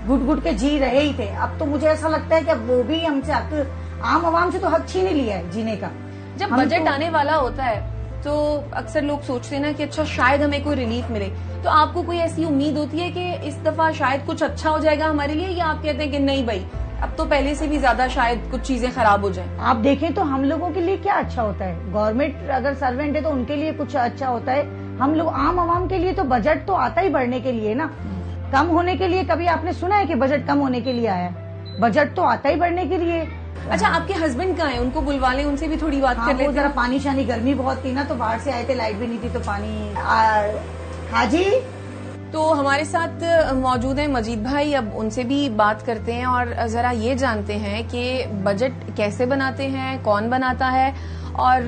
गुट गुट के जी रहे ही थे। अब तो मुझे ऐसा लगता है कि अब वो भी हमसे हक, आम आवाम से तो हक छीन ही लिया है जीने का। जब हम बजट तो- आने वाला होता है तो अक्सर लोग सोचते हैं ना कि अच्छा शायद हमें कोई रिलीफ मिले, तो आपको कोई ऐसी उम्मीद होती है कि इस दफा शायद कुछ अच्छा हो जाएगा हमारे लिए, या आप कहते हैं कि नहीं भाई अब तो पहले से भी ज्यादा शायद कुछ चीजें खराब हो जाएं? आप देखें तो हम लोगों के लिए क्या अच्छा होता है, गवर्नमेंट अगर सर्वेंट है तो उनके लिए कुछ अच्छा होता है। हम लोग आम आवाम के लिए तो बजट तो आता ही बढ़ने के लिए ना, कम होने के लिए कभी आपने सुना है कि बजट कम होने के लिए आया? बजट तो आता ही बढ़ने के लिए। अच्छा, आपके हस्बैंड कहाँ हैं? उनको बुलवा लें, उनसे भी थोड़ी बात हाँ, कर वो लेते जरा हैं। पानी शानी, गर्मी बहुत थी ना तो बाहर से आए थे, लाइट भी नहीं थी तो पानी। हाँ जी, तो हमारे साथ मौजूद हैं मजीद भाई, अब उनसे भी बात करते हैं और जरा ये जानते हैं कि बजट कैसे बनाते हैं, कौन बनाता है, और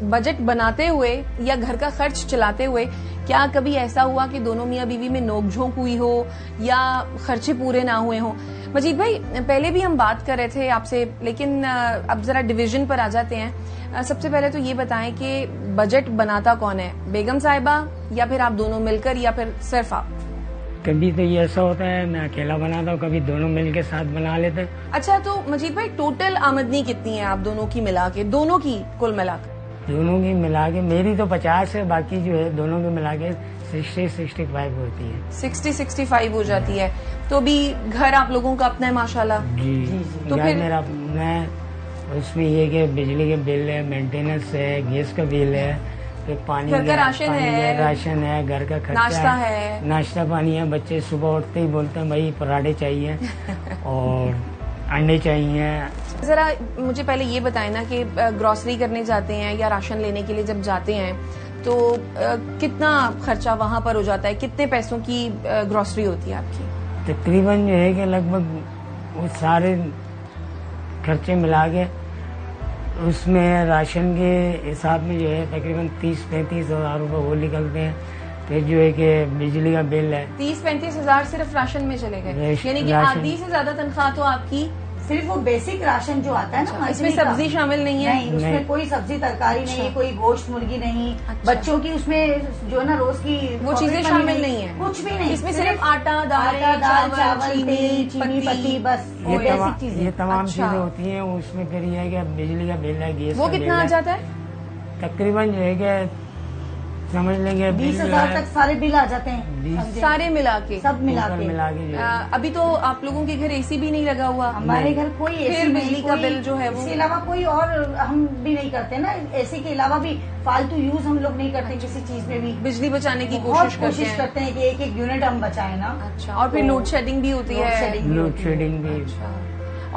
बजट बनाते हुए या घर का खर्च चलाते हुए क्या कभी ऐसा हुआ कि दोनों मियाँ बीवी में नोकझोंक हुई हो या खर्चे पूरे ना हुए हों? मजीद भाई, पहले भी हम बात कर रहे थे आपसे, लेकिन अब जरा डिवीजन पर आ जाते हैं। सबसे पहले तो ये बताएं कि बजट बनाता कौन है, बेगम साहिबा या फिर आप दोनों मिलकर या फिर सिर्फ आप? कभी तो ये ऐसा होता है मैं अकेला बनाता हूँ, कभी दोनों मिलके साथ बना लेते हैं। अच्छा, तो मजीद भाई टोटल आमदनी कितनी है आप दोनों की मिला के, दोनों की कुल मिलाकर? दोनों की मिला के मेरी तो 50 है, बाकी जो है दोनों की मिला के 60-65 होती है। 60-65 हो जाती है। तो भी घर आप लोगों का अपना है माशाल्लाह? जी, तो घर फिर- मेरा अपना है, उसमें ये कि बिजली के बिल है, मेंटेनेंस है, गैस का बिल है, फिर पानी घर का राशन है, राशन है, घर का खर्चा नाश्ता है। नाश्ता पानी है। बच्चे सुबह उठते ही बोलते हैं भाई पराठे चाहिए और अंडे चाहिए। जरा मुझे पहले ये बताएं ना कि ग्रोसरी करने जाते हैं या राशन लेने के लिए जब जाते हैं तो कितना खर्चा वहां पर हो जाता है, कितने पैसों की ग्रोसरी होती है आपकी? तकरीबन जो है कि लगभग वो सारे खर्चे मिला के उसमें राशन के हिसाब में जो है तकरीबन 30-35 हज़ार रुपये वो निकलते हैं। फिर जो है कि बिजली का बिल है 30-35 हजार सिर्फ राशन में चले गए, यानी कि राशन- आधी से ज्यादा तनख्वाह तो आपकी। सिर्फ वो बेसिक राशन जो आता है ना, अच्छा, इसमें मंथली का। सब्जी शामिल नहीं है? नहीं, उसमें नहीं। कोई सब्जी तरकारी नहीं, अच्छा। कोई गोश्त मुर्गी नहीं। अच्छा। बच्चों की उसमें जो है ना रोज की वो चीजें पॉकेट शामिल मनी नहीं है? कुछ भी नहीं, इसमें सिर्फ आटा, दाल, चावल, चीनी पत्ती, बस ये बेसिक तमाम चीजें। चीजें अच्छा। होती हैं। उसमें फिर ये है कि बिजली का बिल है, गैस वो का बिल कितना आ है। जाता है? तकरीबन जो है कि समझ लेंगे 20,000 तक सारे बिल आ जाते हैं, 20 समझे? सारे मिला के? सब मिला के। मिला के जो है। अभी तो आप लोगों के घर एसी भी नहीं लगा हुआ? हमारे घर कोई फिर एसी बिजली का बिल जो है वो? इसके अलावा कोई और हम भी नहीं करते ना, एसी के अलावा भी फालतू यूज हम लोग नहीं करते किसी चीज में भी। बिजली बचाने की बहुत कोशिश करते हैं। करते हैं कि एक एक यूनिट हम बचाएं ना। अच्छा, और फिर तो लोड शेडिंग भी होती लोड है? शेडिंग भी लोड होती है। शेडिंग भी। अच्छा,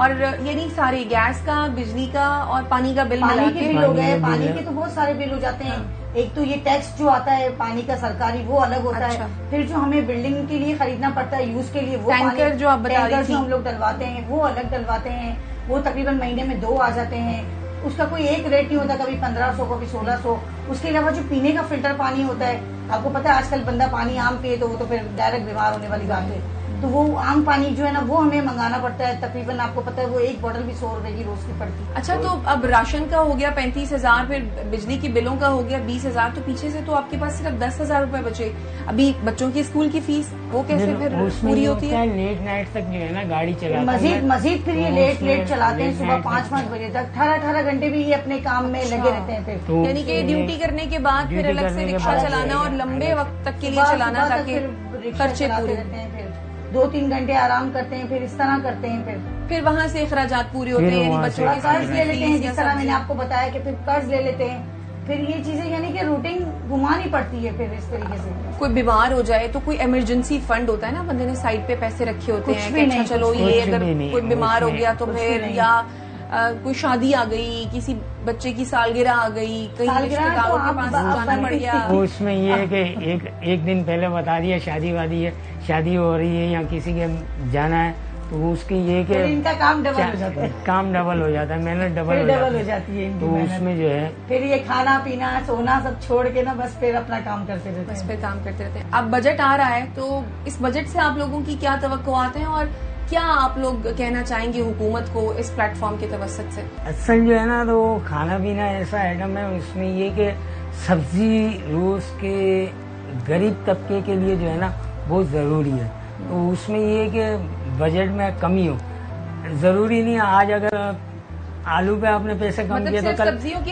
और यानी सारे गैस का, बिजली का और पानी का बिल मिला पानी के के? बिल हो पानी गए, के पानी बिल के है। तो बहुत सारे बिल हो जाते हैं। एक तो ये टैक्स जो आता है पानी का सरकारी, वो अलग होता अच्छा। है। फिर जो हमें बिल्डिंग के लिए खरीदना पड़ता है यूज के लिए, वो टैंकर पानी- जो आप बता रही टैंकर थी। जो हम लोग डलवाते हैं वो अलग डलवाते हैं। वो तकरीबन महीने में 2 आ जाते हैं। उसका कोई एक रेट नहीं होता, कभी 1500, कभी 1600। उसके अलावा जो पीने का फिल्टर पानी होता है, आपको पता है आजकल बंदा पानी आम पिए तो वो तो फिर डायरेक्ट बीमार होने वाली बात है। तो वो आम पानी जो है ना वो हमें मंगाना पड़ता है। तकरीबन आपको पता है वो एक बोतल भी 100 रुपए की रोज की पड़ती है। अच्छा, तो अब राशन का हो गया 35,000, फिर बिजली के बिलों का हो गया 20,000, तो पीछे से तो आपके पास सिर्फ 10,000 रुपए बचे। अभी बच्चों की स्कूल की फीस वो कैसे फिर उसमें पूरी ये होती होता है? लेट नाइट तक जो है ना गाड़ी चलाते मजीद फिर ये तो लेट उसमें चलाते हैं, लेट सुबह नाइट 5-5 बजे तक 18 घंटे भी ये अपने काम में लगे रहते हैं। फिर तो यानी कि ड्यूटी करने के बाद फिर ड्यूटी अलग से करने के रिक्शा बाद चलाना और अलग लंबे से- वक्त तक के लिए सुबह चलाना तक ताकि फिर रिक्शा खर्चे चलाते पूरे। रहते हैं। फिर 2-3 घंटे आराम करते हैं, फिर इस तरह करते हैं। फिर वहाँ से अखराजात पूरे होते फिर हैं, यानी वहाँ बच्चों से के कर्ज ले लेते हैं, फीस या जिस तरह मैंने सब्जी। आपको बताया कि फिर कर्ज ले लेते हैं। फिर ये चीजें यानी कि रूटीन घुमानी पड़ती है फिर इस तरीके से। कोई बीमार हो जाए तो कोई इमरजेंसी फंड होता है ना, बंदे ने साइड पे पैसे रखे होते कुछ हैं भी कि अच्छा नहीं, चलो कुछ ये भी अगर नहीं, कोई बीमार हो उसमें गया तो कुछ भी फिर, नहीं। या कोई शादी आ गई, किसी बच्चे की सालगिरह आ गई, कहीं सालगिरह तो रिश्तेदारों के आप- पास आप जाना पड़ गया। वो उसमें ये है कि एक दिन पहले बता दिया शादी वादी है, शादी हो रही है या किसी के जाना है, तो उसकी ये फिर कि इनका काम डबल हो जाता है। काम डबल हो जाता है, मेहनत डबल फिर हो डबल हो जाती है। जाती है इनकी तो मेहनत। उसमें जो है फिर ये खाना पीना सोना सब छोड़ के ना बस फिर अपना काम करते रहते इस हैं। पे काम करते रहते हैं। अब बजट आ रहा है तो इस बजट से आप लोगों की क्या तवक्कुआत हैं और क्या आप लोग कहना चाहेंगे हुकूमत को इस प्लेटफॉर्म के तवसत से? असल जो है ना, तो खाना पीना ऐसा आइटम है, उसमें ये कि सब्जी रोज के गरीब तबके के लिए जो है ना बहुत ज़रूरी है। तो उसमें ये कि बजट में कमी हो, ज़रूरी नहीं आज अगर आलू पे आपने पैसे कम मतलब किए तो सिर्फ कल सब्जियों की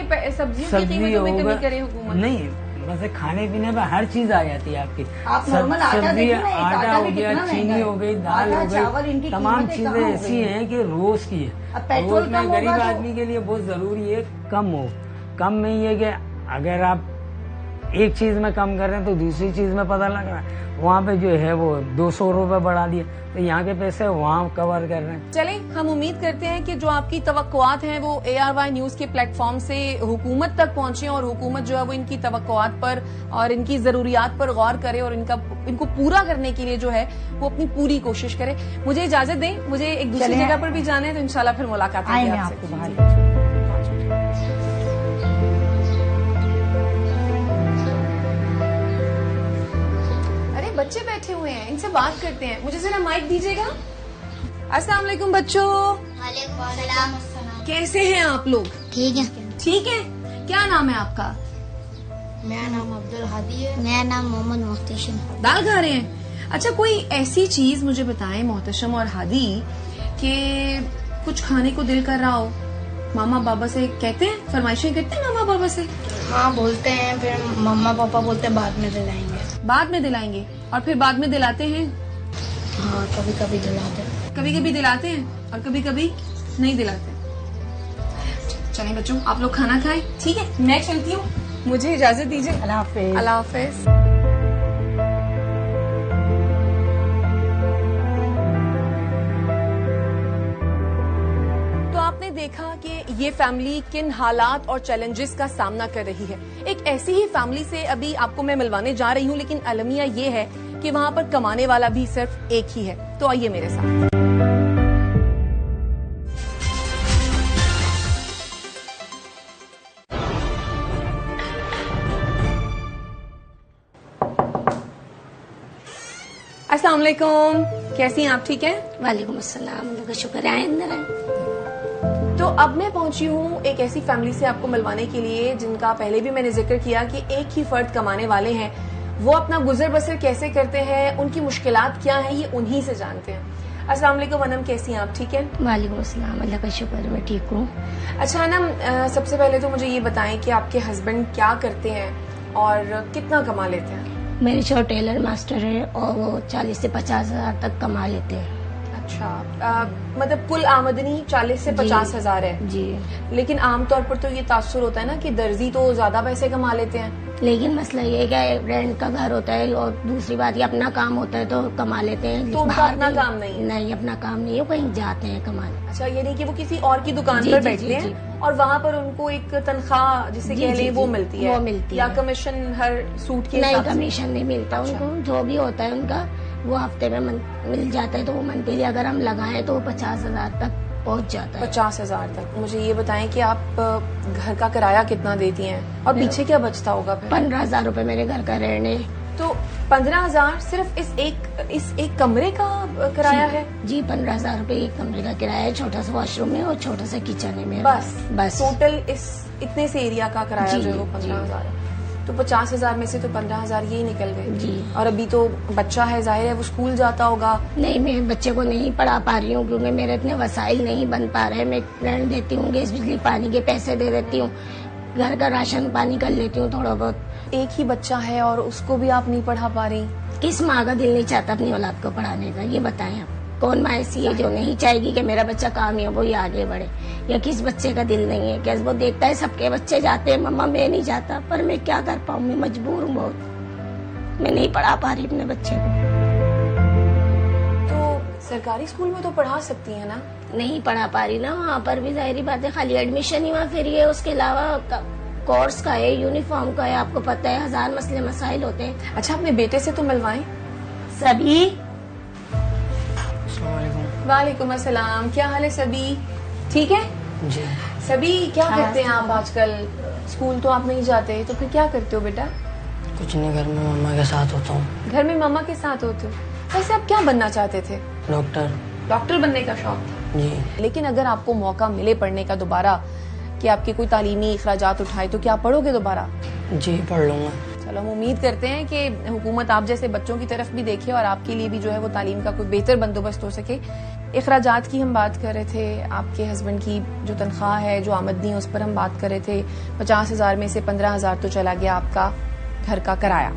कीमतों में कमी करे हुकूमत? नहीं, वैसे खाने पीने में हर चीज आ जाती है आपकी। आप नॉर्मल आटा सब्जी, देखिए ना, एक आटा हो भी गया, कितना चीनी महंगा हो है। गई, दाल आटा, हो चावल, गई, इनकी तमाम कीमतें चीजें कहाँ हो ऐसी गई हैं कि रोज की है। अब पेट्रोल रोज में कम गरीब होगा तो- आदमी के लिए बहुत जरूरी है कम हो। कम में ये कि अगर आप एक चीज में कम कर रहे हैं तो दूसरी चीज में पता लग रहा है वहाँ पे जो है वो 200 रुपए बढ़ा दिए, तो यहाँ के पैसे वहाँ कवर कर रहे हैं। चले, हम उम्मीद करते हैं कि जो आपकी तवक्कुआत हैं वो ARY न्यूज के प्लेटफॉर्म से हुकूमत तक पहुंचे और हुकूमत जो है वो इनकी तवक्कुआत पर और इनकी जरूरियात पर गौर करे और इनको पूरा करने के लिए जो है वो अपनी पूरी कोशिश करे। मुझे इजाजत दें, मुझे एक दूसरी चलिए। जगह पर भी जाना है, तो इंशाल्लाह फिर मुलाकात होगी आएंगे आपसे। आपको बाहर। अरे बच्चे बैठे हुए हैं, इनसे बात करते हैं। मुझे जरा माइक दीजिएगा। अस्सलाम वालेकुम बच्चों, कैसे हैं आप लोग? ठीक है। ठीक है। क्या नाम है आपका? मेरा नाम अब्दुल हादी है। मेरा नाम मोहम्मद मोहतशम। दाल खा रहे हैं? अच्छा, कोई ऐसी चीज मुझे बताएं मोहतशम और हादी कि कुछ खाने को दिल कर रहा हो, मामा बाबा से कहते हैं, फरमाइशें करते हैं मामा बाबा से? हाँ बोलते हैं, फिर मम्मा पापा बोलते हैं बाद में दिलाएंगे। बाद में दिलाएंगे, और फिर बाद में दिलाते हैं? हाँ कभी कभी दिलाते हैं। कभी कभी दिलाते हैं और कभी कभी नहीं दिलाते। चलिए बच्चों, आप लोग खाना खाएं, ठीक है? मैं चलती हूँ, मुझे इजाजत दीजिए। अल्लाह हाफिज। अल्लाह हाफिज। तो आपने देखा कि ये फैमिली किन हालात और चैलेंजेस का सामना कर रही है। एक ऐसी ही फैमिली से अभी आपको मैं मिलवाने जा रही हूँ, लेकिन अलमिया ये है कि वहाँ पर कमाने वाला भी सिर्फ एक ही है। तो आइए मेरे साथ। अस्सलाम वालेकुम, कैसी हैं आप? ठीक हैं? वालेकुम अस्सलाम, अल्लाह का शुक्र है। अंदर है। तो अब मैं पहुंची हूँ एक ऐसी फैमिली से आपको मिलवाने के लिए जिनका पहले भी मैंने जिक्र किया कि एक ही फर्द कमाने वाले हैं। वो अपना गुजर बसर कैसे करते हैं, उनकी मुश्किलात क्या हैं, ये उन्हीं से जानते हैं। अस्सलाम वालेकुम अनम, कैसी हैं आप? ठीक है? वालेकुम अस्सलाम, अल्लाह का शुक्र है, मैं ठीक हूँ। अच्छा अनम, सबसे पहले तो मुझे ये बताएं कि आपके हस्बैंड क्या करते हैं और कितना कमा लेते हैं? मेरे छोटे टेलर मास्टर है और वो 40 से 50 हजार तक कमा लेते हैं। अच्छा, मतलब कुल आमदनी 40 से 50 हजार है जी। लेकिन आमतौर पर तो ये तासुर होता है ना कि दर्जी तो ज्यादा पैसे कमा लेते हैं। लेकिन मसला ये है कि रेंट का घर होता है और दूसरी बात ये अपना काम होता है तो कमा लेते हैं। तो उनका बाहर अपना नहीं- काम नहीं है? नहीं, अपना काम नहीं है, वो कहीं जाते हैं कमाने। अच्छा, ये नहीं कि वो किसी और की दुकान जी, पर जी, बैठते जी, हैं और वहाँ पर उनको एक तनख्वाह जिसे जी, कह जी, लें वो जी, मिलती है? वो मिलती या है। कमीशन हर सूट के नहीं, हिसाब से? कमीशन नहीं मिलता उनको, जो भी होता है उनका वो हफ्ते में मिल जाता है। तो वो मंथली अगर हम लगाएं तो 50 हजार तक पहुंच जाता है। 50 हजार तक। मुझे ये बताएं कि आप घर का किराया कितना देती हैं और पीछे क्या बचता होगा फिर? 15,000 रुपए मेरे घर का रहने। तो 15,000 सिर्फ इस एक कमरे का किराया है? जी, 15,000 रुपए एक कमरे का किराया है। छोटा सा वॉशरूम है और छोटा सा किचन है मेरा। बस टोटल इतने से एरिया का किराया जी, जो है वो 15,000 है। तो 50,000 में से तो 15,000 यही निकल गए। जी। और अभी तो बच्चा है, जाहिर है वो स्कूल जाता होगा। नहीं, मैं बच्चे को नहीं पढ़ा पा रही हूँ क्योंकि मेरे इतने वसाइल नहीं बन पा रहे। मैं रेंट देती हूँ, गैस बिजली पानी के पैसे दे देती हूँ, घर का राशन पानी कर लेती हूँ थोड़ा बहुत। एक ही बच्चा है और उसको भी आप नहीं पढ़ा पा रही? किस माँ का दिल नहीं चाहता अपनी औलाद को पढ़ाने का, ये बताएं आप। कौन माँ ऐसी है जो नहीं चाहेगी कि मेरा बच्चा कामयाब हो या आगे बढ़े? या किस बच्चे का दिल नहीं है? क्या वो देखता है सबके बच्चे जाते हैं, मम्मा मैं नहीं जाता, पर मैं क्या कर पाऊँ, मैं मजबूर हूँ बहुत। मैं नहीं पढ़ा पा रही अपने बच्चे को। तो सरकारी स्कूल में तो पढ़ा सकती है ना? नहीं पढ़ा पा रही ना, वहाँ पर भी जाहिर बात है खाली एडमिशन ही वहाँ फ्री है, उसके अलावा कोर्स का है, यूनिफॉर्म का है, आपको पता है 1000 मसले मसाइल होते हैं। अच्छा, अपने बेटे से तो मिलवाएं। सभी वालेकुम अस्सलाम, क्या हाल है सभी? ठीक है जी। सभी, क्या करते हैं आप आजकल? स्कूल तो आप नहीं जाते, तो फिर क्या करते हो बेटा? कुछ नहीं, घर में मम्मा के साथ होता हूँ। घर में मम्मा के साथ होते हो? वैसे आप क्या बनना चाहते थे? डॉक्टर। डॉक्टर बनने का शौक था जी लेकिन अगर आपको मौका मिले पढ़ने का दोबारा कि आपके कोई तालीमी अखराजात उठाए तो क्या आप पढ़ोगे दोबारा? जी पढ़ लूँगा। चलो हम उम्मीद करते हैं कि हुकूमत आप जैसे बच्चों की तरफ भी देखे और आपके लिए भी जो है वो तालीम का कोई बेहतर बंदोबस्त हो सके। अखराजात की हम बात कर रहे थे, आपके हस्बैंड की जो तनख्वाह है, जो आमदनी है, उस पर हम बात कर रहे थे। 50,000 में से 15,000 तो चला गया आपका घर का किराया,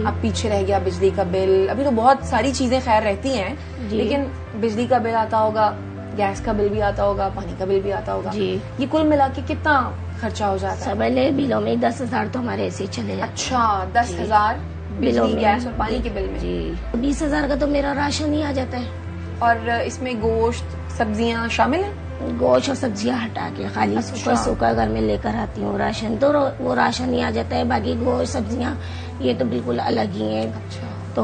अब पीछे रह गया बिजली का बिल। अभी तो बहुत सारी चीजें खैर रहती हैं लेकिन बिजली का बिल आता होगा, गैस का बिल भी आता होगा, पानी का बिल भी आता होगा जी। ये कुल मिला के कितना खर्चा हो जाता है? सबले बिलों में 10,000 तो हमारे ऐसे ही चले जाते। अच्छा 10,000 बिजली गैस और पानी के बिल में जी। 20,000 का तो मेरा राशन ही आ जाता है। और इसमें गोश्त सब्जियां शामिल हैं? गोश्त और सब्जियां हटा के खाली सूखा सूखा घर में लेकर आती हूँ राशन, तो वो राशन ही आ जाता है। बाकी गोश्त सब्जियां ये तो बिल्कुल अलग ही है। अच्छा तो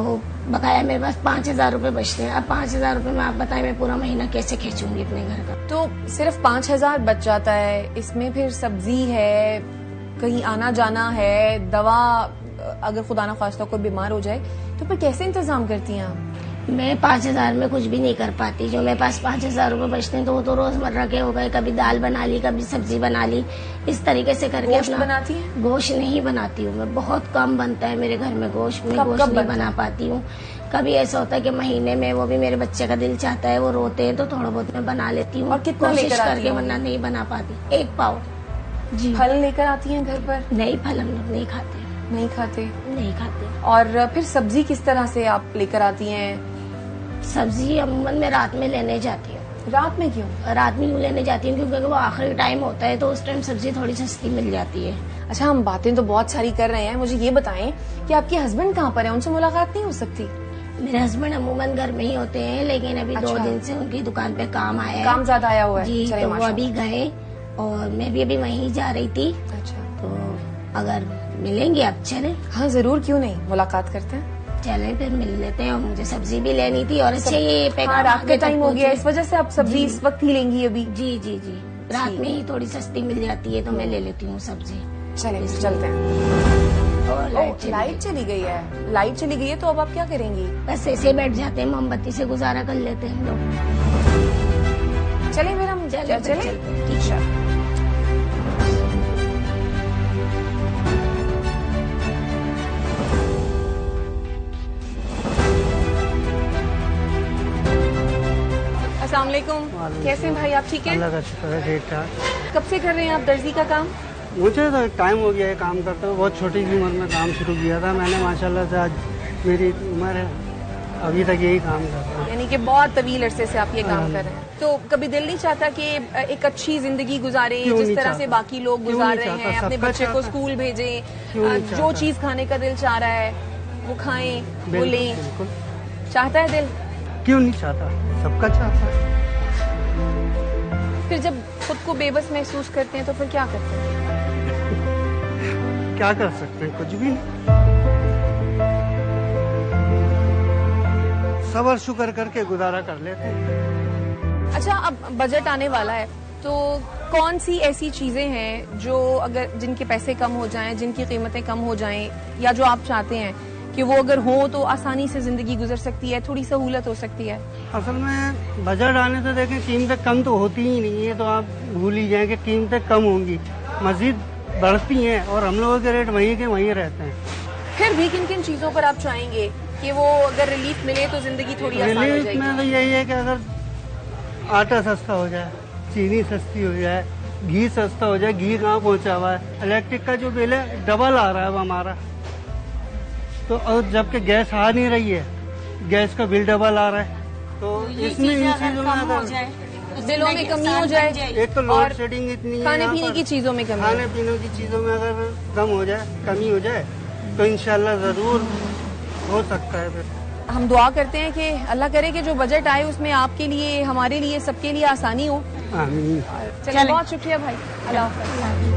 बकाया मेरे पास 5,000 रूपए बचते हैं। अब 5,000 रूपए में आप बताएं मैं पूरा महीना कैसे खींचूंगी अपने घर का? तो सिर्फ 5,000 बच जाता है, इसमें फिर सब्जी है, कहीं आना जाना है, दवा अगर खुदा ना खास्ता कोई बीमार हो जाए तो फिर कैसे इंतजाम करती हैं आप? मैं 5,000 में कुछ भी नहीं कर पाती। जो मेरे पास 5,000 रूपए बचते हैं तो वो तो रोजमर्रा के हो गए। कभी दाल बना ली, कभी सब्जी बना ली, इस तरीके से करके गोश्त बनाती हैं? गोश्त नहीं बनाती हूँ मैं, बहुत कम बनता है मेरे घर में गोश्त। मैं कब गोश्त नहीं बनता बना पाती हूँ। कभी ऐसा होता है कि महीने में, वो भी मेरे बच्चे का दिल चाहता है, वो रोते हैं तो थोड़ा बहुत मैं बना लेती हूँ। और कितना कोशिश लेकर आती करके, हैं? वरना नहीं बना पाती। 1 पाव जी। फल लेकर आती हैं घर पर? नहीं, फल हम लोग नहीं खाते। नहीं खाते? नहीं खाते। और फिर सब्जी किस तरह से आप लेकर आती हैं? सब्जी अमूमन मैं रात में लेने जाती हूँ। रात में क्यों? रात में यूँ लेने जाती हूँ क्योंकि वो आखिरी टाइम होता है तो उस टाइम सब्जी थोड़ी सस्ती मिल जाती है। अच्छा हम बातें तो बहुत सारी कर रहे हैं, मुझे ये बताएं कि आपके हस्बैंड कहाँ पर हैं? उनसे मुलाकात नहीं हो सकती? मेरे हस्बैंड अमूमन घर में ही होते हैं लेकिन अभी 2 दिन से उनकी दुकान पे काम आया है। काम ज्यादा आया हुआ है? जी, चले तो वो माशाल्लाह। अभी गए और मैं भी अभी वहीं जा रही थी। अच्छा तो अगर मिलेंगे आप चले? हाँ जरूर, क्यों नहीं, मुलाकात करते हैं। चले फिर मिल लेते हैं। और मुझे सब्जी भी लेनी थी और अच्छा ये हाँ, रात का टाइम हो गया, इस वजह से आप सब्जी इस वक्त ही लेंगी अभी? जी जी जी, रात में ही थोड़ी सस्ती मिल जाती है तो मैं ले लेती हूँ सब्जी। चले चलते हैं। और लाइट चली गई है? लाइट चली गई है तो अब आप क्या करेंगी? बस ऐसे बैठ जाते हैं, मोमबत्ती से गुजारा कर लेते हैं हम लोग। चले फिर हम चले चले। ठीक है। अस्सलाम वालेकुम, कैसे हैं भाई आप? ठीक है, अल्लाह का शुक्र है, ठीक ठाक। कब से कर रहे हैं आप दर्जी का काम? मुझे तो टाइम हो गया है काम करते हुए। बहुत छोटी सी उम्र में काम शुरू किया था मैंने। माशाल्लाह से आज मेरी उम्र है, अभी तक यही काम कर रहा हूँ। यानी कि बहुत तवील अरसे से आप ये काम कर रहे हैं। तो कभी दिल नहीं चाहता कि एक अच्छी जिंदगी गुजारें जिस तरह से बाकी लोग गुजार रहे हैं, अपने बच्चे को स्कूल भेजें, जो चीज खाने का दिल चाह रहा है वो खाएं, वो लें? चाहता है दिल? क्यों नहीं चाहता, सबका चाहता है। फिर जब खुद को बेबस महसूस करते हैं तो फिर क्या करते हैं? क्या कर सकते हैं, कुछ भी नहीं। सबर शुक्र करके गुजारा कर लेते हैं। अच्छा अब बजट आने वाला है तो कौन सी ऐसी चीजें हैं जो अगर जिनके पैसे कम हो जाएं, जिनकी कीमतें कम हो जाएं, या जो आप चाहते हैं कि वो अगर हो तो आसानी से जिंदगी गुजर सकती है, थोड़ी सहूलत हो सकती है? असल में बजट आने से देखें कीमतें कम तो होती ही नहीं है, तो आप भूल ही जाएं कि कीमतें कम होंगी, मजीद बढ़ती हैं और हम लोगों के रेट वहीं के वहीं रहते हैं। फिर भी किन किन चीजों पर आप चाहेंगे कि वो अगर रिलीफ मिले तो जिंदगी थोड़ी आसान हो रिलीफ जाएगी? में तो यही है कि अगर आटा सस्ता हो जाए, चीनी सस्ती हो जाए, घी सस्ता हो जाए। घी कहाँ पहुँचा हुआ है? इलेक्ट्रिक का जो बिल है डबल आ रहा है अब हमारा तो, और जबकि गैस आ नहीं रही है, गैस का बिल डबल आ रहा है। तो इसमें इन चीजों में अगर बिलों में कमी हो जाए, एक तो लोड शेडिंग इतनी है, खाने पीने की चीजों में कमी, खाने पीने की चीजों में अगर कम हो जाए, कमी हो जाए तो इंशाल्लाह जरूर हो सकता है। फिर हम दुआ करते हैं कि अल्लाह करे कि जो बजट आए उसमें आपके लिए, हमारे लिए, सबके लिए आसानी हो। आमीन। चलिए बहुत शुक्रिया भाई, अल्लाह हाफ़िज़।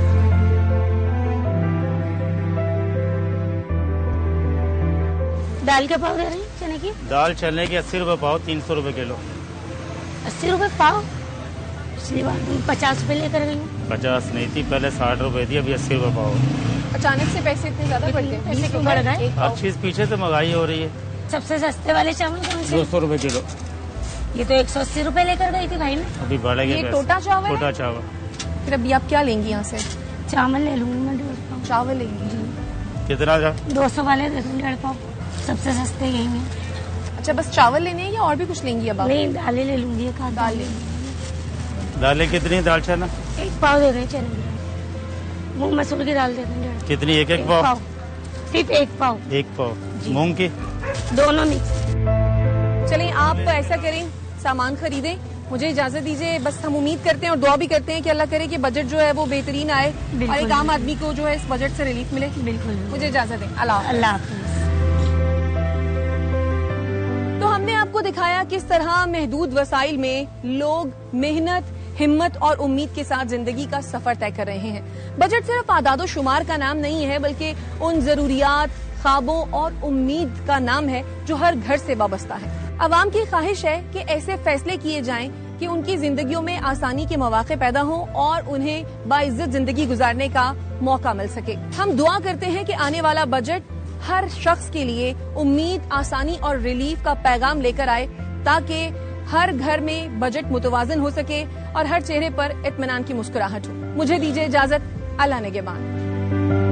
दाल का पाव दे रहे हैं चने की? दाल चने की 80 रुपए पाव, 300 रुपए किलो। 80 रुपए पाव? पिछली बार 50 रुपए लेकर गई हूँ। 50 नहीं थी पहले, 60 रुपए थी, अभी 80 रुपए पाव। अचानक से पैसे इतने ज्यादा बढ़ गए? पैसे क्यों बढ़ गए? हर चीज पीछे से महंगाई हो रही है। सबसे सस्ते वाले चावल कौन से? 200 रुपए किलो। ये तो 180 रुपए लेकर गई थी भाई मैं। अभी बढ़ेगा ये टोटा चावल है? टोटा चावल। फिर अभी आप क्या लेंगी यहाँ से? चावल ले लूंगी मैं 1.5 पाव। चावल लेंगी? कितना था? 200 वाले दे दूँ 1.5 पाव, सबसे सस्ते यही में। अच्छा, बस चावल लेने हैं या और भी कुछ लेंगी अब आप? नहीं, दालें ले लूंगी, एक आध दाल लेंगी। दालें कितनी? दाल चना 1 पाव दे दें, चने की दाल, मूंग मसूर की दाल दे दें 1.5 कितनी? एक पाव? सिर्फ 1 पाव। 1 पाव मूंग की? दोनों मिक्स। चलिए, आप ऐसा करें, सामान खरीदें, मुझे इजाजत दीजिए। बस हम उम्मीद करते हैं और दुआ भी करते हैं कि अल्लाह करे कि बजट जो है वो बेहतरीन आए और एक आम आदमी को जो है इस बजट से रिलीफ मिले। बिल्कुल। मुझे इजाजत दें। अल्लाह हाफिज। तो हमने आपको दिखाया किस तरह महदूद वसाइल में लोग मेहनत, हिम्मत और उम्मीद के साथ जिंदगी का सफर तय कर रहे हैं। बजट सिर्फ आदादो शुमार का नाम नहीं है, बल्कि उन जरूरियात, ख्वाबों और उम्मीद का नाम है जो हर घर से वाबस्ता है। अवाम की ख्वाहिश है कि ऐसे फैसले किए जाएं कि उनकी जिंदगियों में आसानी के मौके पैदा हों और उन्हें बाइज्जत जिंदगी गुजारने का मौका मिल सके। हम दुआ करते हैं कि आने वाला बजट हर शख्स के लिए उम्मीद, आसानी और रिलीफ का पैगाम लेकर आए, ताकि हर घर में बजट मुतवाजन हो सके और हर चेहरे पर इत्मीनान की मुस्कुराहट हो। मुझे दीजिए इजाजत। अल्लाह निगहबान।